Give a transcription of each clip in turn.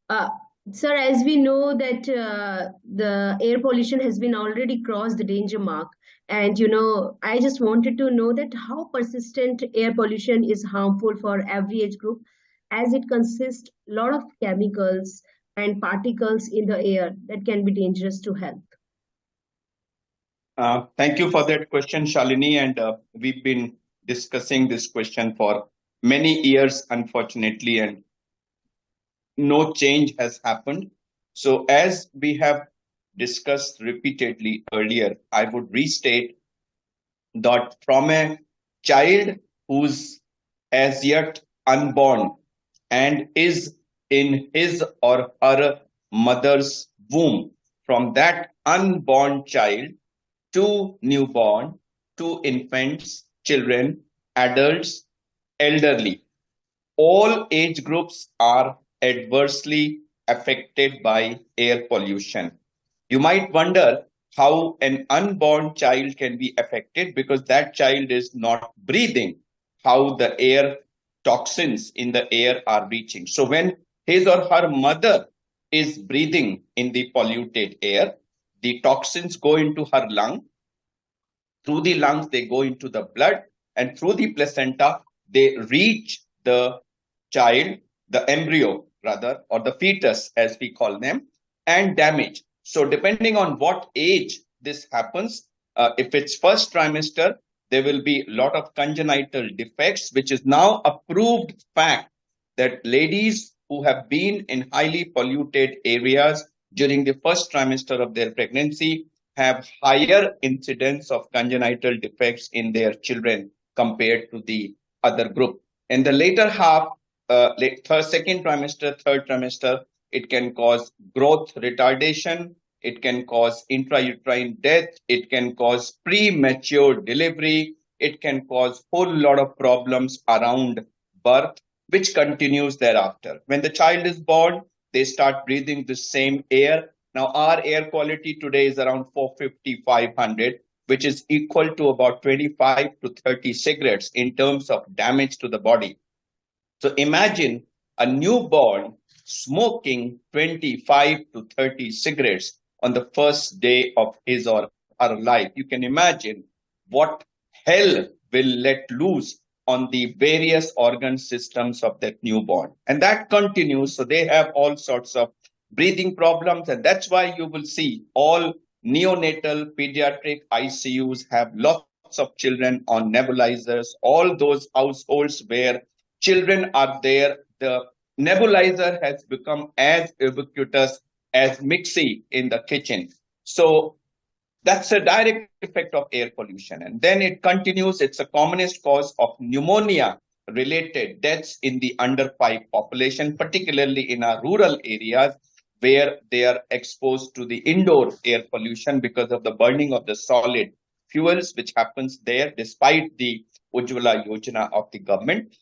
Uh, Sir, as we know that the air pollution has been already crossed the danger mark, and I just wanted to know that how persistent air pollution is harmful for every age group, as it consists a lot of chemicals and particles in the air that can be dangerous to health. Thank you for that question, Shalini. And we've been discussing this question for many years, unfortunately, and no change has happened. So, as we have discussed repeatedly earlier, I would restate that from a child who's as yet unborn and is in his or her mother's womb, from that unborn child to newborn, to infants, children, adults, elderly, all age groups are adversely affected by air pollution. You might wonder how an unborn child can be affected because that child is not breathing, how the air toxins in the air are reaching. So, when his or her mother is breathing in the polluted air, the toxins go into her lung. Through the lungs, they go into the blood, and through the placenta, they reach the child, the embryo rather, or the fetus as we call them, and damage. So, depending on what age this happens, if it's first trimester, there will be a lot of congenital defects, which is now a proved fact that ladies who have been in highly polluted areas during the first trimester of their pregnancy have higher incidence of congenital defects in their children compared to the other group. In the later half, second trimester, third trimester, it can cause growth retardation, it can cause intrauterine death, it can cause premature delivery, it can cause whole lot of problems around birth, which continues thereafter. When the child is born, they start breathing the same air. Now, our air quality today is around 450, 500, which is equal to about 25 to 30 cigarettes in terms of damage to the body. So imagine a newborn smoking 25 to 30 cigarettes on the first day of his or her life. You can imagine what hell will let loose on the various organ systems of that newborn. And that continues. So they have all sorts of breathing problems. And that's why you will see all neonatal pediatric ICUs have lots of children on nebulizers. All those households where children are there, the nebulizer has become as ubiquitous as mixie in the kitchen. So that's a direct effect of air pollution. And then it continues. It's a commonest cause of pneumonia related deaths in the under 5 population, particularly in our rural areas where they are exposed to the indoor air pollution because of the burning of the solid fuels, which happens there despite the Ujjwala Yojana of the government.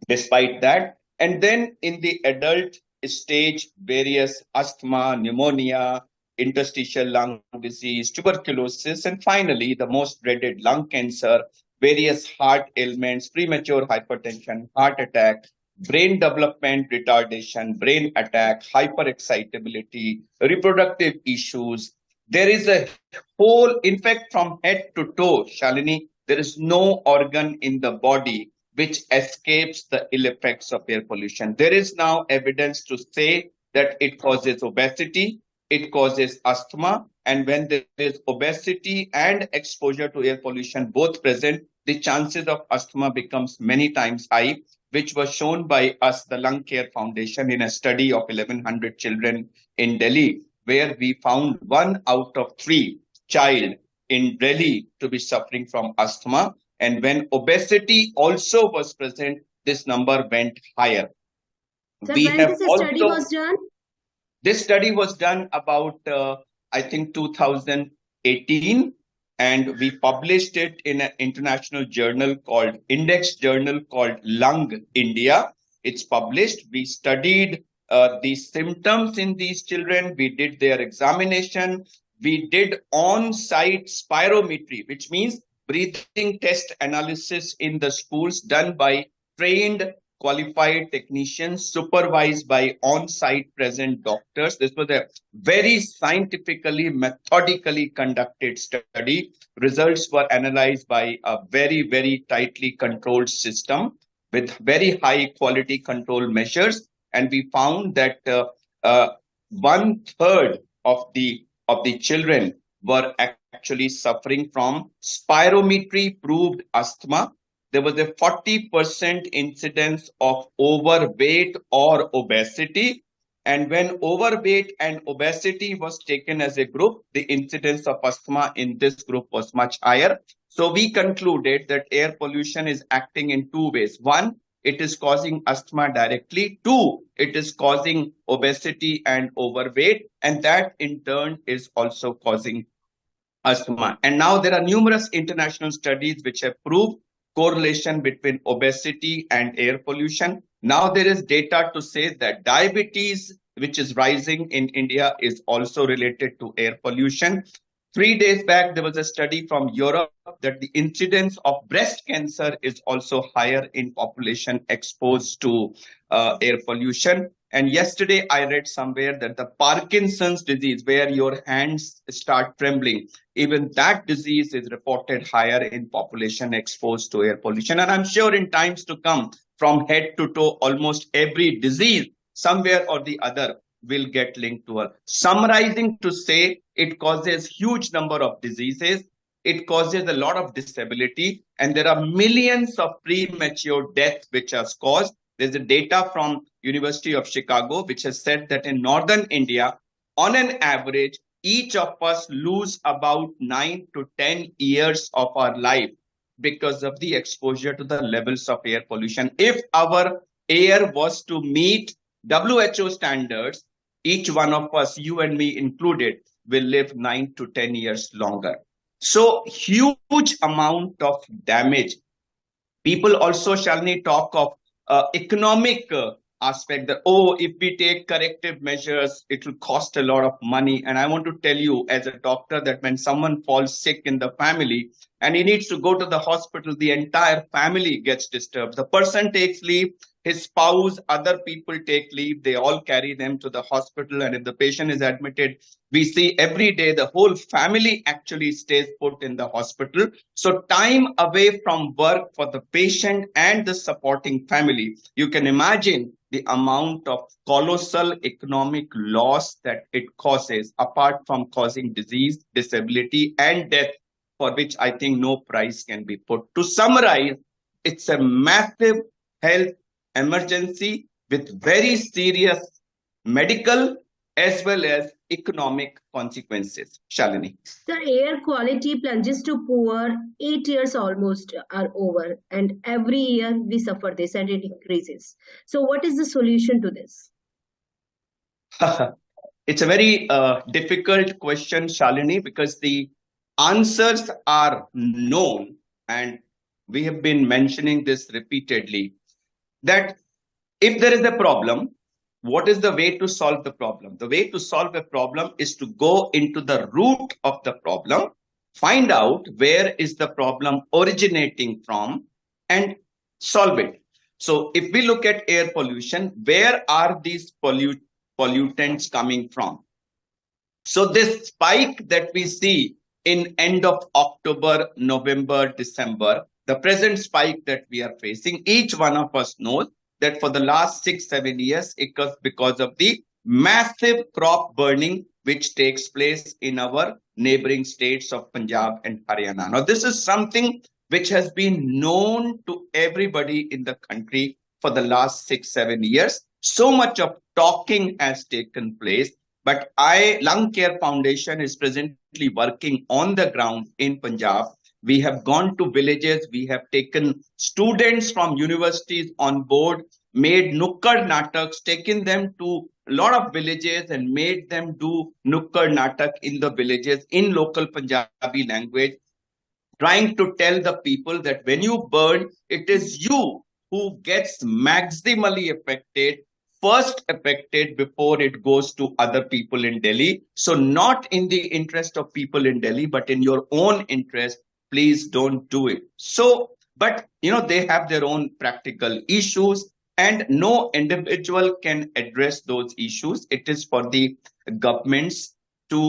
Despite that, and then in the adult stage, various asthma, pneumonia, interstitial lung disease, tuberculosis, and finally the most dreaded lung cancer, various heart ailments, premature hypertension, heart attack, brain development retardation, brain attack, hyperexcitability, reproductive issues. There is a whole, in fact, from head to toe, Shalini, there is no organ in the body which escapes the ill effects of air pollution. There is now evidence to say that it causes obesity, it causes asthma, and when there is obesity and exposure to air pollution both present, the chances of asthma becomes many times high, which was shown by us, the Lung Care Foundation, in a study of 1,100 children in Delhi, where we found 1 out of 3 child in Delhi to be suffering from asthma. And when obesity also was present, this number went higher. So we when this study was done? This study was done about, I think, 2018. And we published it in an international journal called Index Journal called Lung India. It's published. We studied the symptoms in these children. We did their examination. We did on-site spirometry, which means breathing test analysis in the schools done by trained qualified technicians supervised by on-site present doctors. This was a very scientifically, methodically conducted study. Results were analyzed by a very, very tightly controlled system with very high quality control measures. And we found that one third of the children were actually suffering from spirometry proved asthma. There was a 40% incidence of overweight or obesity. And when overweight and obesity was taken as a group, the incidence of asthma in this group was much higher. So we concluded that air pollution is acting in two ways. One, it is causing asthma directly. Two, it is causing obesity and overweight. And that in turn is also causing asthma. And now there are numerous international studies which have proved correlation between obesity and air pollution. Now there is data to say that diabetes, which is rising in India, is also related to air pollution. 3 days back, there was a study from Europe that the incidence of breast cancer is also higher in population exposed to air pollution. And yesterday, I read somewhere that the Parkinson's disease, where your hands start trembling, even that disease is reported higher in population exposed to air pollution. And I'm sure in times to come, from head to toe, almost every disease, somewhere or the other, will get linked to her. Summarizing to say, it causes huge number of diseases. It causes a lot of disability, and there are millions of premature deaths which are caused. There's a data from University of Chicago which has said that in northern India, on an average, each of us lose about 9 to 10 years of our life because of the exposure to the levels of air pollution. If our air was to meet WHO standards, each one of us, you and me included, will live 9 to 10 years longer. So huge amount of damage. People also shall need talk of economic aspect that, oh, if we take corrective measures, it will cost a lot of money. And I want to tell you as a doctor that when someone falls sick in the family and he needs to go to the hospital, the entire family gets disturbed. The person takes leave, his spouse, other people take leave, they all carry them to the hospital. And if the patient is admitted, we see every day the whole family actually stays put in the hospital. So time away from work for the patient and the supporting family. You can imagine the amount of colossal economic loss that it causes, apart from causing disease, disability, and death, for which I think no price can be put. To summarize, it's a massive health emergency with very serious medical as well as economic consequences. Shalini. The air quality plunges to poor. 8 years almost are over, and every year we suffer this and it increases. So what is the solution to this? It's a very difficult question, Shalini, because the answers are known, and we have been mentioning this repeatedly, that if there is a problem, what is the way to solve the problem? The way to solve a problem is to go into the root of the problem, find out where is the problem originating from, and solve it. So if we look at air pollution, where are these pollutants coming from? So this spike that we see in end of October, November, December, the present spike that we are facing, each one of us knows that for the last 6-7 years, it was because of the massive crop burning which takes place in our neighboring states of Punjab and Haryana. Now, this is something which has been known to everybody in the country for the last 6-7 years. So much of talking has taken place, but Lung Care Foundation is presently working on the ground in Punjab. We have gone to villages, we have taken students from universities on board, made Nukkad Nataks, taken them to a lot of villages and made them do Nukkad Natak in the villages in local Punjabi language, trying to tell the people that when you burn, it is you who gets maximally affected, first affected before it goes to other people in Delhi. So not in the interest of people in Delhi, but in your own interest, please don't do it. So, but they have their own practical issues. and no individual can address those issues. It is for the governments to,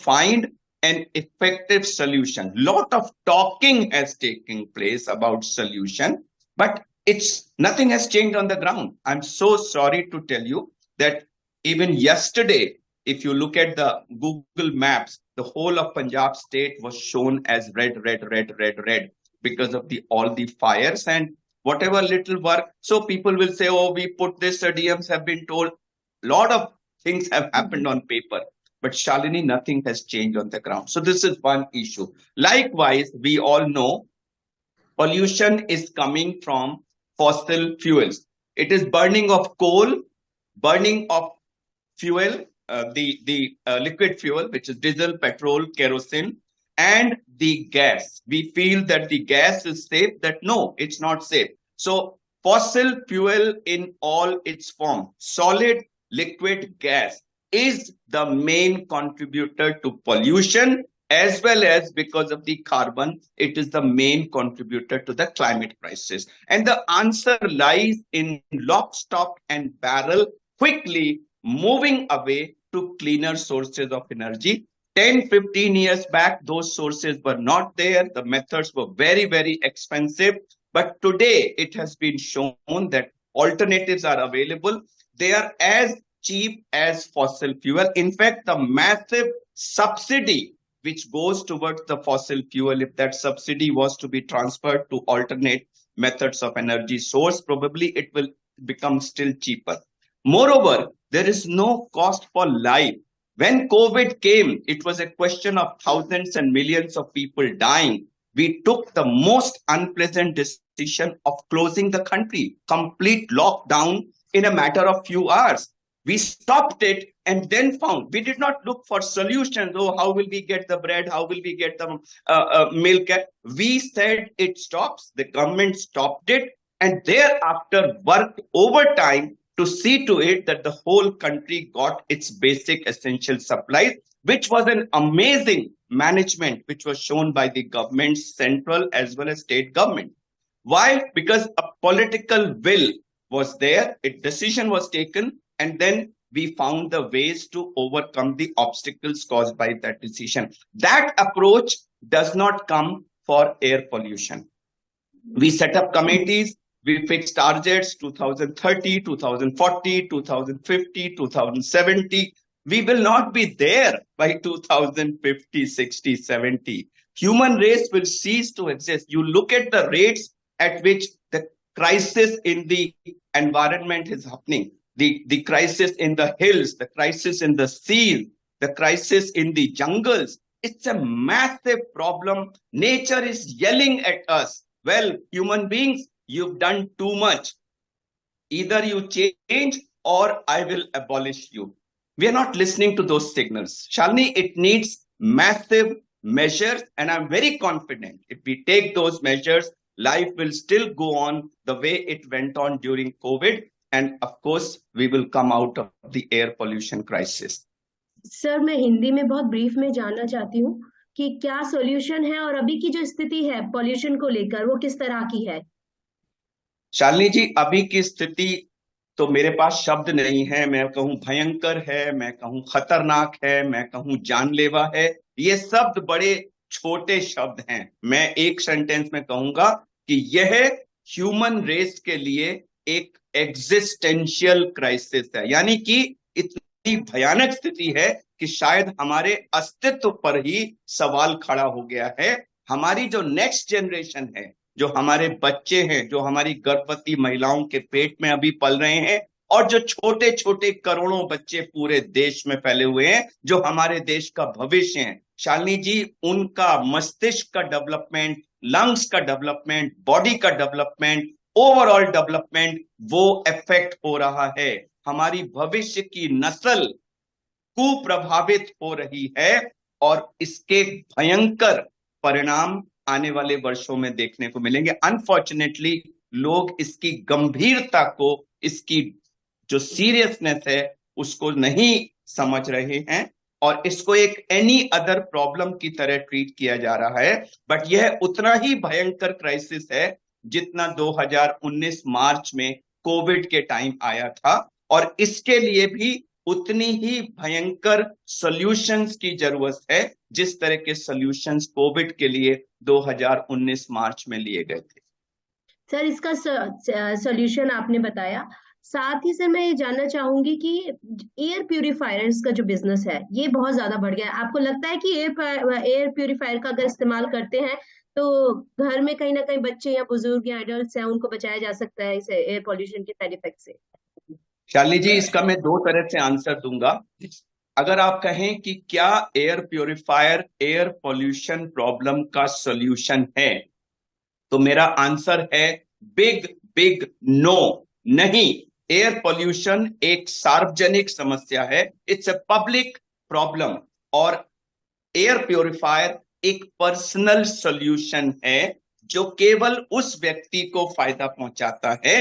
find an effective solution. Lot of talking has taken place about solution, but it's nothing has changed on the ground. I'm so sorry to tell you that even yesterday, if you look at the Google Maps, the whole of Punjab state was shown as red, red, red, red, red because of all the fires and whatever little work. So people will say, oh, we put this, DMs have been told. Lot of things have happened on paper. But Shalini, nothing has changed on the ground. So this is one issue. Likewise, we all know pollution is coming from fossil fuels. It is burning of coal, burning of fuel, the liquid fuel, which is diesel, petrol, kerosene, and the gas. We feel that the gas is safe, that no, it's not safe. So fossil fuel in all its form, solid, liquid, gas, is the main contributor to pollution, as well as because of the carbon, it is the main contributor to the climate crisis. And the answer lies in lock, stock, and barrel, quickly moving away to cleaner sources of energy. 10, 15 years back, those sources were not there. The methods were very, very expensive. But today, it has been shown that alternatives are available. They are as cheap as fossil fuel. In fact, the massive subsidy which goes towards the fossil fuel, if that subsidy was to be transferred to alternate methods of energy source, probably it will become still cheaper. Moreover, there is no cost for life. When COVID came, it was a question of thousands and millions of people dying. We took the most unpleasant decision of closing the country, complete lockdown in a matter of few hours. We stopped it and then found we did not look for solutions. Oh, how will we get the bread? How will we get the milk? We said it stops. The government stopped it and thereafter worked overtime to see to it that the whole country got its basic essential supplies, which was an amazing management which was shown by the government, central as well as state government. Why? Because a political will was there, a decision was taken, and then we found the ways to overcome the obstacles caused by that decision. That approach does not come for air pollution. We set up committees, we fixed targets 2030, 2040, 2050, 2070. We will not be there by 2050, 60, 70. Human race will cease to exist. You look at the rates at which the crisis in the environment is happening. The crisis in the hills, the crisis in the seas, the crisis in the jungles. It's a massive problem. Nature is yelling at us. Well, human beings, you've done too much. Either you change or I will abolish you. We are not listening to those signals. Shalini, it needs massive measures, and I'm very confident if we take those measures, life will still go on the way it went on during COVID. And of course, we will come out of the air pollution crisis. Sir, मैं हिंदी में बहुत brief में जानना चाहती हूँ कि क्या solution है और अभी की जो स्थिति है पॉल्यूशन को लेकर वो किस तरह की है? शालिनी जी, अभी की स्थिति तो मेरे पास शब्द नहीं है। मैं कहूं भयंकर है, मैं कहूं खतरनाक है, मैं कहूं जानलेवा है। ये शब्द बड़े छोटे शब्द हैं। मैं एक सेंटेंस में कहूंगा कि यह ह्यूमन रेस के लिए एक एग्जिस्टेंशियल क्राइसिस है, यानी कि इतनी भयानक स्थिति है कि शायद हमारे अस्तित्व पर ही सवाल खड़ा हो गया है। हमारी जो नेक्स्ट जनरेशन है, जो हमारे बच्चे हैं, जो हमारी गर्भवती महिलाओं के पेट में अभी पल रहे हैं, और जो छोटे छोटे करोड़ों बच्चे पूरे देश में फैले हुए हैं, जो हमारे देश का भविष्य है, शालिनी जी, उनका मस्तिष्क का डेवलपमेंट, लंग्स का डेवलपमेंट, बॉडी का डेवलपमेंट, ओवरऑल डेवलपमेंट, वो इफेक्ट हो रहा है। हमारी भविष्य की नस्ल कुप्रभावित हो रही है और इसके भयंकर परिणाम आने वाले वर्षों में देखने को मिलेंगे। अनफॉर्चुनेटली लोग इसकी गंभीरता को, इसकी जो सीरियसनेस है, उसको नहीं समझ रहे हैं और इसको एक एनी अदर प्रॉब्लम की तरह ट्रीट किया जा रहा है। बट यह उतना ही भयंकर क्राइसिस है जितना 2019 मार्च में कोविड के टाइम आया था, और इसके लिए भी उतनी ही भयंकर सॉल्यूशंस की जरूरत है जिस तरह के सॉल्यूशंस कोविड के लिए 2019 मार्च में लिए गए थे। सर, इसका सॉल्यूशन आपने बताया। साथ ही सर मैं ये जानना चाहूंगी कि एयर प्यूरिफायर्स का जो बिजनेस है ये बहुत ज्यादा बढ़ गया है। आपको लगता है कि एयर प्यूरिफायर का अगर इस्तेमाल करते हैं तो घर में कहीं ना कहीं बच्चे या बुजुर्ग या एडल्ट हैं उनको बचाया जा सकता है इस एयर पॉल्यूशन के साइड इफेक्ट से? शालिनी जी, इसका मैं दो तरह से आंसर दूंगा। अगर आप कहें कि क्या air purifier air pollution problem का सॉल्यूशन है, तो मेरा आंसर है बिग बिग नो, नहीं। एयर पोल्यूशन एक सार्वजनिक समस्या है, इट्स अ पब्लिक प्रॉब्लम, और एयर प्योरीफायर एक पर्सनल सॉल्यूशन है जो केवल उस व्यक्ति को फायदा पहुंचाता है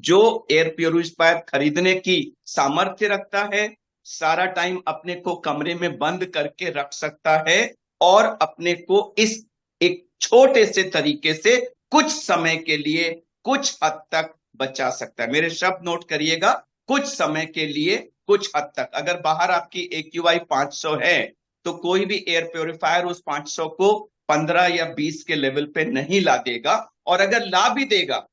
जो एयर प्योरीफायर खरीदने की सामर्थ्य रखता है, सारा टाइम अपने को कमरे में बंद करके रख सकता है, और अपने को इस एक छोटे से तरीके से कुछ समय के लिए कुछ हद तक बचा सकता है। मेरे शब्द नोट करिएगा, कुछ समय के लिए कुछ हद तक। अगर बाहर आपकी AQI 500 है तो कोई भी एयर प्योरीफायर उस 500 को 15 या 20 के लेवल पे नहीं ला देगा, और अगर ला भी देगा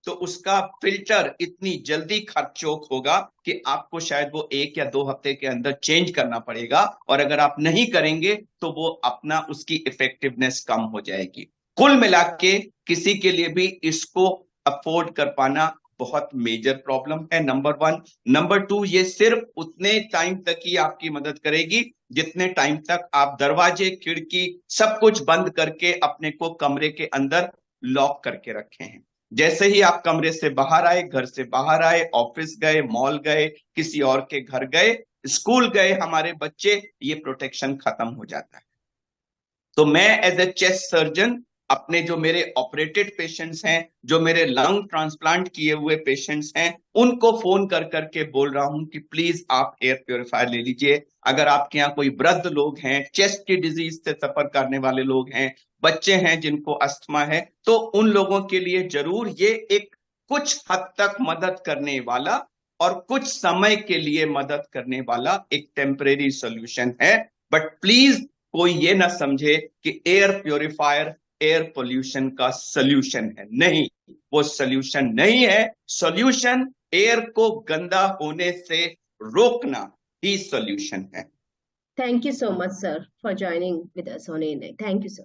तो उसका फिल्टर इतनी जल्दी खर्चोक होगा कि आपको शायद वो 1 या 2 हफ्ते के अंदर चेंज करना पड़ेगा, और अगर आप नहीं करेंगे तो वो अपना उसकी इफेक्टिवनेस कम हो जाएगी। कुल मिला के किसी के लिए भी इसको अफोर्ड कर पाना बहुत मेजर प्रॉब्लम है, नंबर 1। नंबर 2, ये सिर्फ उतने टाइम तक ही आपकी मदद करेगी जितने टाइम तक आप दरवाजे खिड़की सब कुछ बंद करके अपने को कमरे के अंदर लॉक करके रखे हैं। जैसे ही आप कमरे से बाहर आए, घर से बाहर आए, ऑफिस गए, मॉल गए, किसी और के घर गए, स्कूल गए हमारे बच्चे, ये प्रोटेक्शन खत्म हो जाता है। तो मैं एज ए चेस्ट सर्जन अपने जो मेरे ऑपरेटेड पेशेंट्स हैं, जो मेरे लंग ट्रांसप्लांट किए हुए पेशेंट्स हैं, उनको फोन कर करके बोल रहा हूं कि प्लीज आप एयर प्योरीफायर ले लीजिए। अगर आपके यहाँ कोई वृद्ध लोग हैं, चेस्ट की डिजीज से सफर करने वाले लोग हैं, बच्चे हैं जिनको अस्थमा है, तो उन लोगों के लिए जरूर ये एक कुछ हद तक मदद करने वाला और कुछ समय के लिए मदद करने वाला एक टेम्परेरी सोल्यूशन है। बट प्लीज कोई ये ना समझे कि एयर प्योरीफायर एयर पोल्यूशन का सोल्यूशन है, नहीं, वो सोल्यूशन नहीं है। सोल्यूशन एयर को गंदा होने से रोकना ही सोल्यूशन है। Thank you so much sir for joining with us on air. Thank you sir.